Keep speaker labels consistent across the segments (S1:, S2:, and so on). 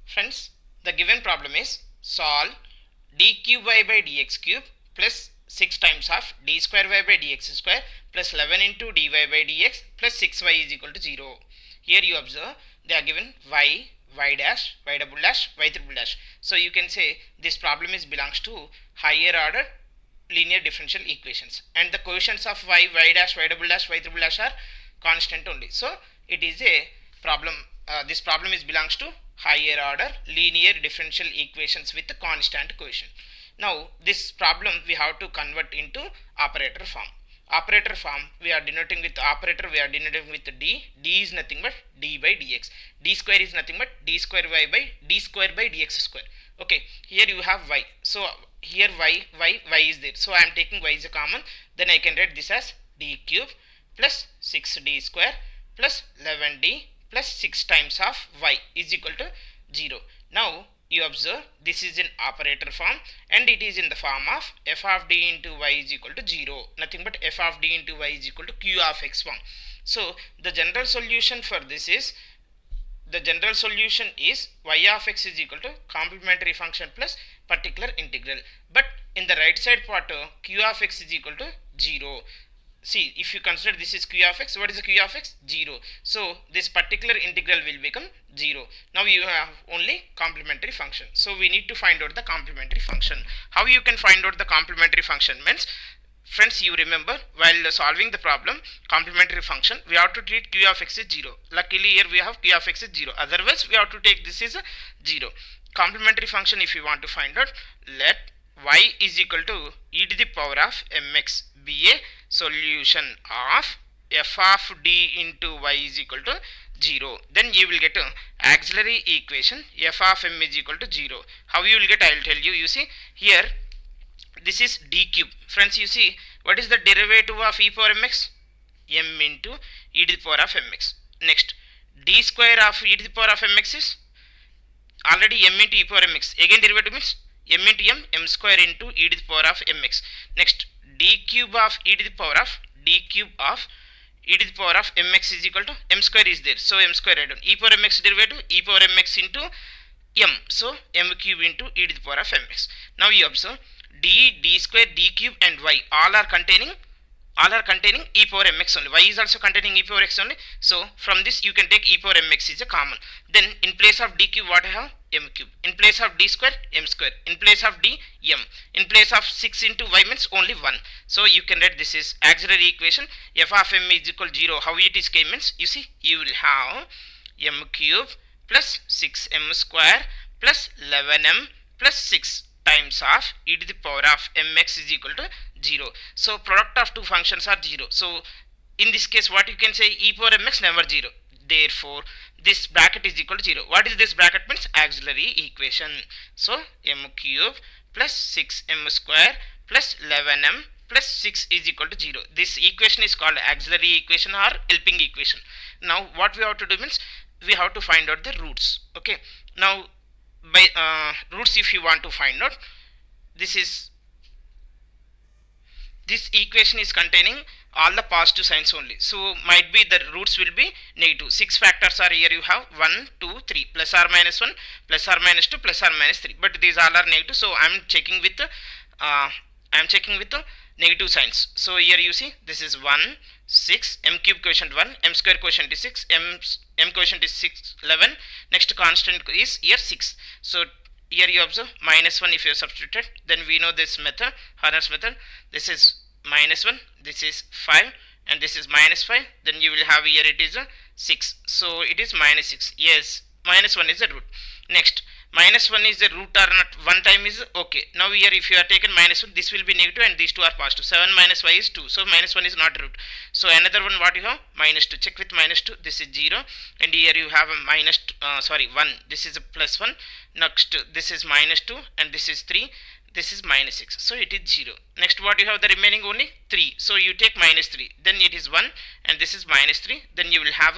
S1: Friends, the given problem is solve d cube y by dx cube plus 6 times of d square y by dx square plus 11 into dy by dx plus 6y is equal to 0. Here you observe they are given y, y dash, y double dash, y triple dash. So you can say this problem is belongs to higher order linear differential equations, and the coefficients of y, y dash, y double dash, y triple dash are constant only. So it is a problem. This problem is belongs to higher order linear differential equations with the constant coefficient. Now this problem we have to convert into operator form. Operator form we are denoting with operator, we are denoting with d. D is nothing but d by dx. D square is nothing but d square y by d square by dx square. Okay, here you have y. So here y is there. So I am taking y is a common. Then I can write this as d cube plus 6d square plus 11d plus 6 times of y is equal to 0. Now you observe this is in operator form and it is in the form of f of d into y is equal to 0. Nothing but f of d into y is equal to q of x form. So the general solution for this is y of x is equal to complementary function plus particular integral. But in the right side part q of x is equal to 0. See, if you consider this is q of x, what is the q of x? 0. So this particular integral will become 0. Now you have only complementary function. So we need to find out the complementary function. How you can find out the complementary function means, friends, you remember while solving the problem complementary function we have to treat q of x is 0. Luckily here we have q of x is 0. Otherwise we have to take this is 0. Complementary function if you want to find out, let y is equal to e to the power of mx be a solution of f of d into y is equal to 0. Then you will get auxiliary equation f of m is equal to 0. How you will get, I will tell you. You see here this is d cube. Friends, you see what is the derivative of e power mx? M into e to the power of mx. Next, d square of e to the power of mx is already m into e power mx. Again derivative means m into m square into e to the power of mx. Next, d cube of e to the power of d cube of e to the power of mx is equal to m square is there. So m square I don't. E power mx derivative e power mx into m. So m cube into e to the power of mx. Now you observe d square, d cube and y all are containing e power mx only. Y is also containing e power x only. So from this you can take e power mx is a common. Then in place of d cube what I have? M cube. In place of d square, m square. In place of d, m. In place of 6 into y means only 1. So you can write this is auxiliary equation f of m is equal 0. How it is came means, you see you will have m cube plus 6m square plus 11m plus 6 times of e to the power of mx is equal to 0. So product of two functions are 0. So in this case what you can say, e power mx never 0. Therefore this bracket is equal to 0. What is this bracket means? Auxiliary equation. So m cube plus 6m square plus 11m plus 6 is equal to 0. This equation is called auxiliary equation or helping equation. Now what we have to do means we have to find out the roots. Okay. Now by roots if you want to find out, this equation is containing all the positive signs only. So might be the roots will be negative. 6 factors are here you have 1, 2, 3 plus or minus 1 plus or minus 2 plus or minus 3. But these all are negative. So I am checking with the negative signs. So here you see this is 1, 6, m cube quotient 1, m square quotient is 6, m quotient is 6, 11. Next constant is here 6. So here you observe minus 1 if you substituted, then we know this method, Horner's method. This is minus 1, this is 5 and this is minus 5. Then you will have here it is 6. So it is minus 6. Yes, minus 1 is the root. Next, minus 1 is the root or not, one time is okay. Now here if you are taken minus 1, this will be negative and these two are positive. 7 minus y is 2. So minus 1 is not root. So another one what you have? Minus 2. Check with minus 2. This is 0 and here you have a minus 1. This is a plus 1. Next this is minus 2 and this is 3. This is minus 6. So it is 0. Next what you have? The remaining only 3. So you take minus 3. Then it is 1 and this is minus 3. Then you will have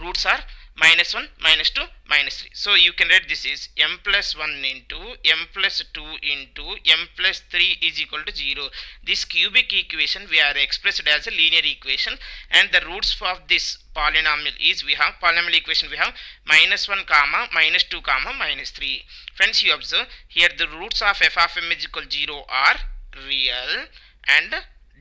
S1: roots are minus 1, minus 2, minus 3. So you can write this is m plus 1 into m plus 2 into m plus 3 is equal to 0. This cubic equation we are expressed as a linear equation, and the roots of this polynomial is, we have polynomial equation, we have minus 1 comma minus 2 comma minus 3. Friends, you observe here the roots of f of m is equal to 0 are real and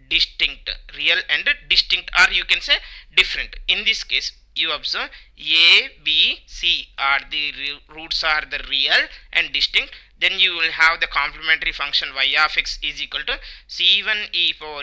S1: distinct. Real and distinct, or you can say different. In this case you observe a, b, c are the roots are the real and distinct. Then you will have the complementary function y of x is equal to c1 e power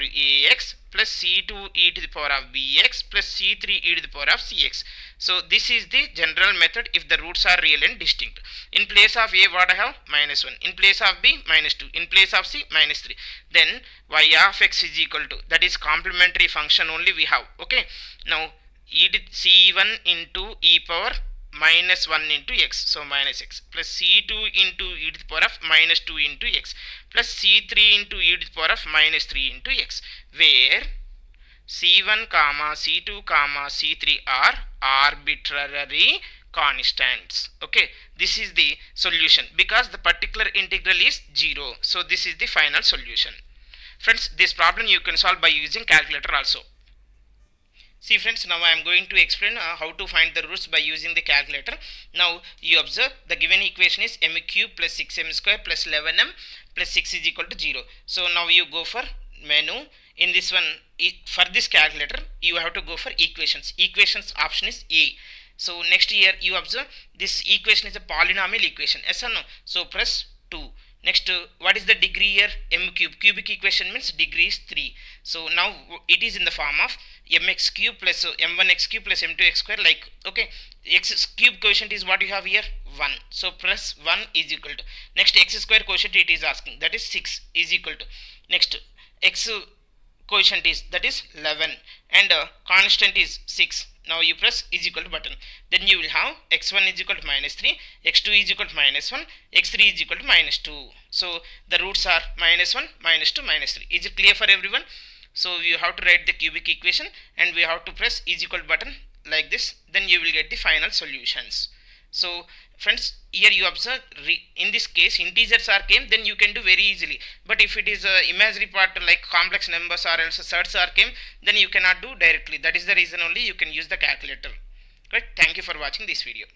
S1: ax plus c2 e to the power of bx plus c3 e to the power of cx. So this is the general method if the roots are real and distinct. In place of a, what I have? Minus 1. In place of b, minus 2. In place of c, minus 3. Then y of x is equal to, that is complementary function only we have. Okay. Now c1 into e power minus 1 into x, so minus x, plus c2 into e to the power of minus 2 into x, plus c3 into e to the power of minus 3 into x, where c1 comma c2 comma c3 are arbitrary constants. Okay, this is the solution because the particular integral is 0. So this is the final solution. Friends, this problem you can solve by using calculator also. See friends, now I am going to explain how to find the roots by using the calculator. Now you observe the given equation is m cube plus 6m square plus 11m plus 6 is equal to 0. So now you go for menu. In this one, for this calculator you have to go for equations. Equations option is A. So next here you observe this equation is a polynomial equation, yes or no? So press 2. Next, what is the degree here? M cube. Cubic equation means degree is 3. So now it is in the form of mx cube plus m1x cube plus m2x square, like, okay, x cube quotient is what you have here? 1. So press 1 is equal to, next x square quotient it is asking, that is 6 is equal to, next x quotient is, that is 11, and constant is 6. Now you press is equal to button. Then you will have x1 is equal to minus 3, x2 is equal to minus 1, x3 is equal to minus 2. So the roots are minus 1, minus 2, minus 3. Is it clear for everyone? So you have to write the cubic equation and we have to press is equal to button like this. Then you will get the final solutions. So friends, here you observe in this case integers are came, then you can do very easily. But if it is a imaginary part like complex numbers or else surds are came, then you cannot do directly. That is the reason only you can use the calculator. Right? Thank you for watching this video.